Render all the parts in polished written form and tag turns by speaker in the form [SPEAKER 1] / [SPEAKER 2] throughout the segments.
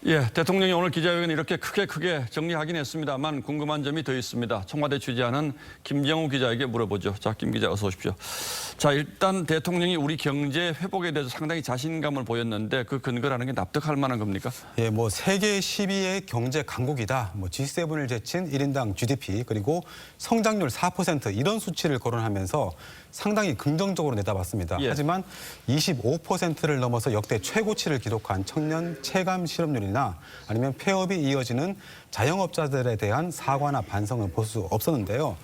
[SPEAKER 1] 예, 대통령이 오늘 기자회견 이렇게 크게 정리하긴 했습니다만 궁금한 점이 더 있습니다. 청와대 취재하는 김정우 기자에게 물어보죠. 자, 김 기자 어서 오십시오. 자, 일단 대통령이 우리 경제 회복에 대해서 상당히 자신감을 보였는데 그 근거라는 게 납득할 만한 겁니까?
[SPEAKER 2] 예, 세계 10위의 경제 강국이다. G7을 제친 1인당 GDP 그리고 성장률 4% 이런 수치를 거론하면서 상당히 긍정적으로 내다봤습니다.
[SPEAKER 1] 예.
[SPEAKER 2] 하지만 25%를 넘어서 역대 최고치를 기록한 청년 체감 실업률이나 아니면 폐업이 이어지는 자영업자들에 대한 사과나 반성을 볼 수 없었는데요.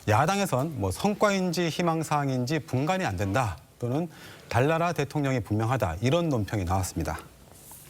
[SPEAKER 2] 야당에선 성과인지 희망사항인지 분간이 안 된다 또는 달나라 대통령이 분명하다 이런 논평이 나왔습니다.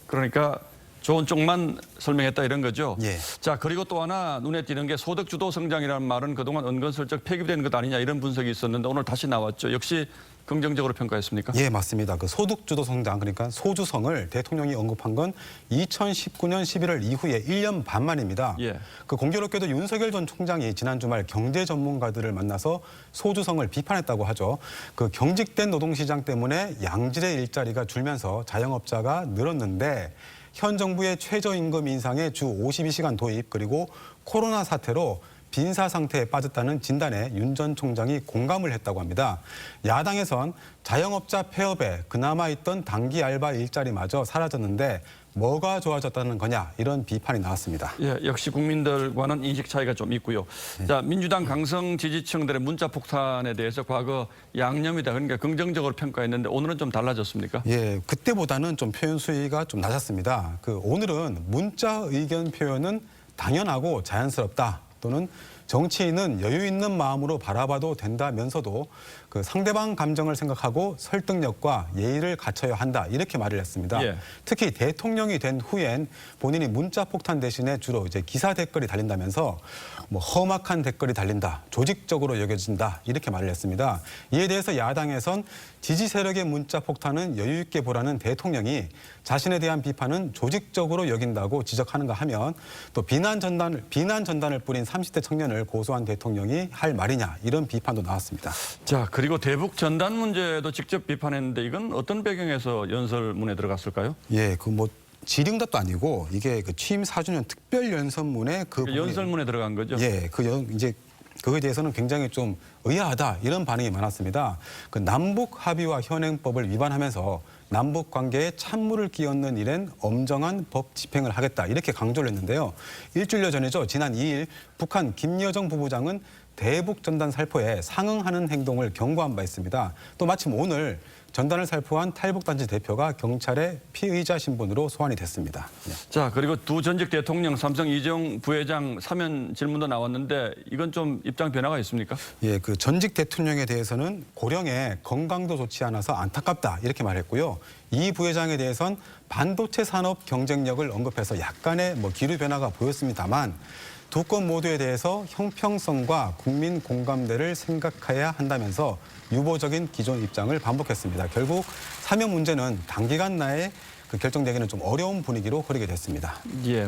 [SPEAKER 1] 그러니까 좋은 쪽만 설명했다 이런 거죠.
[SPEAKER 2] 예.
[SPEAKER 1] 자, 그리고 또 하나 눈에 띄는 게 소득 주도 성장이라는 말은 그동안 은근슬쩍 폐기된 것 아니냐 이런 분석이 있었는데 오늘 다시 나왔죠. 역시 긍정적으로 평가했습니까?
[SPEAKER 2] 예, 맞습니다. 그 소득 주도 성장 그러니까 소주성을 대통령이 언급한 건 2019년 11월 이후에 1년 반 만입니다.
[SPEAKER 1] 예.
[SPEAKER 2] 그 공교롭게도 윤석열 전 총장이 지난 주말 경제 전문가들을 만나서 소주성을 비판했다고 하죠. 그 경직된 노동시장 때문에 양질의 일자리가 줄면서 자영업자가 늘었는데 현 정부의 최저임금 인상에 주 52시간 도입 그리고 코로나 사태로 빈사 상태에 빠졌다는 진단에 윤 전 총장이 공감을 했다고 합니다. 야당에선 자영업자 폐업에 그나마 있던 단기 알바 일자리마저 사라졌는데 뭐가 좋아졌다는 거냐 이런 비판이 나왔습니다.
[SPEAKER 1] 예, 역시 국민들과는 인식 차이가 좀 있고요. 자, 민주당 강성 지지층들의 문자 폭탄에 대해서 과거 양념이다 그러니까 긍정적으로 평가했는데 오늘은 좀 달라졌습니까?
[SPEAKER 2] 예, 그때보다는 좀 표현 수위가 좀 낮았습니다. 오늘은 문자 의견 표현은 당연하고 자연스럽다 또는 정치인은 여유 있는 마음으로 바라봐도 된다면서도 그 상대방 감정을 생각하고 설득력과 예의를 갖춰야 한다 이렇게 말을 했습니다.
[SPEAKER 1] 예.
[SPEAKER 2] 특히 대통령이 된 후엔 본인이 문자 폭탄 대신에 주로 이제 기사 댓글이 달린다면서 험악한 댓글이 달린다, 조직적으로 여겨진다 이렇게 말을 했습니다. 이에 대해서 야당에선 지지 세력의 문자 폭탄은 여유 있게 보라는 대통령이 자신에 대한 비판은 조직적으로 여긴다고 지적하는가 하면 또 비난 전단을 뿌린 30대 청년을 고소한 대통령이 할 말이냐 이런 비판도 나왔습니다.
[SPEAKER 1] 자, 그리고 대북 전단 문제도 직접 비판했는데 이건 어떤 배경에서 연설문에 들어갔을까요?
[SPEAKER 2] 예, 질의응답도 아니고 이게 취임 4주년 특별 연설문에
[SPEAKER 1] 연설문에 들어간 거죠?
[SPEAKER 2] 예, 이제 그거에 대해서는 굉장히 좀 의아하다 이런 반응이 많았습니다. 그 남북 합의와 현행법을 위반하면서 남북 관계에 찬물을 끼얹는 일엔 엄정한 법 집행을 하겠다 이렇게 강조를 했는데요. 일주일여 전이죠. 지난 2일 북한 김여정 부부장은 대북 전단 살포에 상응하는 행동을 경고한 바 있습니다. 또 마침 오늘 전단을 살포한 탈북단체 대표가 경찰의 피의자 신분으로 소환이 됐습니다. 네.
[SPEAKER 1] 자, 그리고 두 전직 대통령 삼성 이재용 부회장 사면 질문도 나왔는데 이건 좀 입장 변화가 있습니까?
[SPEAKER 2] 예, 그 전직 대통령에 대해서는 고령에 건강도 좋지 않아서 안타깝다 이렇게 말했고요. 이 부회장에 대해선 반도체 산업 경쟁력을 언급해서 약간의 기류 변화가 보였습니다만 두 건 모두에 대해서 형평성과 국민 공감대를 생각해야 한다면서 유보적인 기존 입장을 반복했습니다. 결국 사면 문제는 단기간 내에 결정되기는 좀 어려운 분위기로 흐르게 됐습니다.
[SPEAKER 1] 예,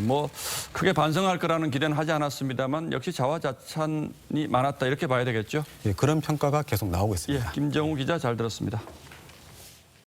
[SPEAKER 1] 크게 반성할 거라는 기대는 하지 않았습니다만 역시 자화자찬이 많았다 이렇게 봐야 되겠죠?
[SPEAKER 2] 예, 그런 평가가 계속 나오고 있습니다.
[SPEAKER 1] 예, 김정우 기자 잘 들었습니다.